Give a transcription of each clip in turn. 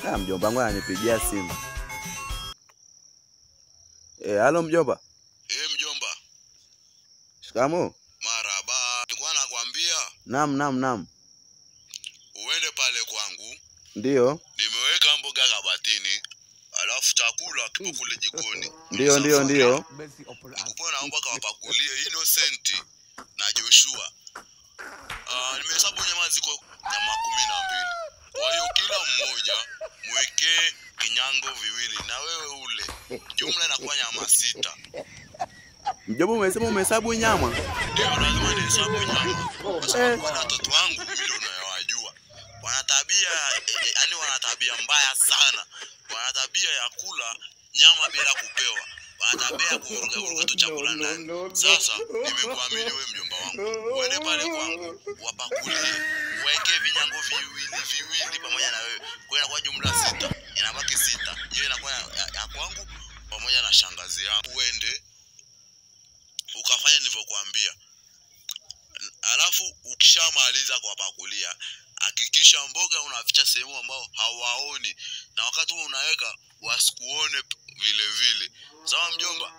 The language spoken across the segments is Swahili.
Mjomba wangu ananipigia simu. Halo mjomba. Mjomba. Shikamoo. Marhaba. Nilikuwa nakwambia. Naam. Uende pale kwangu. Ndio. Nimeweka mboga kabatini. Alafu chakula kipo kule jikoni. Ndio. Nikupo naomba kawapakulie Innocent na Joshua. Nimehesabu nyama ziko nyama 12. Kwa hiyo kila mmoja mwekee kinyango viwili na wewe ule. Jumla inakuwa nyama 6. Mjomba umesema umehesabu nyama? Ndio lazima nihesabu nyama. Kwa sababu watoto wangu mimi unayowajua. Wana tabia mbaya sana. Wana tabia ya kula nyama bila kupewa. Wana tabia ya kuvuruga tu chakula ndani. Sasa nimekuamini wewe mjomba wangu. Uende pale kwangu, wapakulie, uweke vinyango viwili pamoja na wewe. Kwa hiyo kwa jumla 6, inabaki 6. Hiyo inakuwa ya kwangu pamoja na shangazi yangu. Uende ukafanya nilivyokuambia. Alafu ukishamaliza kuwapakulia, hakikisha mboga unaficha sehemu ambao hawaoni, na wakati unaweka wasikuone vile. Sawa mjomba?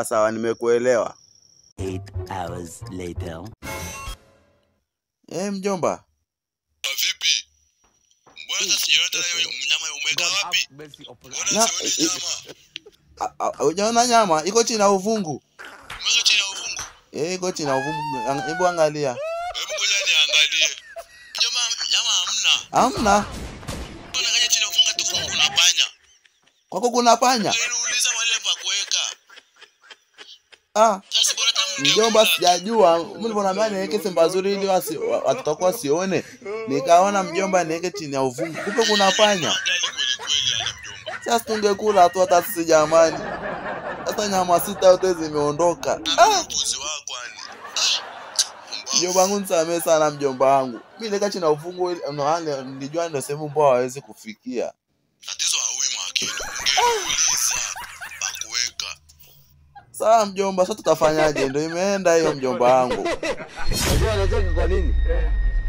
Sawa, nimekuelewa. 8 hours later. Mjomba. Vipi? Mbona sijaona hiyo nyama umeweka wapi? Mbona sioni nyama? Hujaona nyama? Iko chini ya uvungu. Umeweka chini ya uvungu? Iko chini ya uvungu. Hebu angalia. Hebu ngoja niangalie. Mjomba, nyama hamna. Mbona kaja chini ya uvungu tu kuna panya? Kwako kuna panya? Niuliza wale pa kuweka. Sasa bora tamu mjomba sijajua. Mimi niliponaambia niweke sehemu nzuri ili watakuwa sione. Nikaona mjomba niweke chini ya uvungu. Kumbe kuna panya. Sasa tungekula tu hata sisi jamani. Hata nyama 6 yote zimeondoka. Mjomba wangu nisamee sana mjomba wangu. Mimi nileka chini ya uvungu nilijua ndio sehemu ambao hawezi kufikia. Tatizo haui makini. Ungeuliza pa kuweka. Sawa mjomba, sasa tutafanyaje? Ndio imeenda hiyo mjomba wangu. Unajua anacheka kwa nini?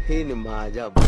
Hii ni maajabu.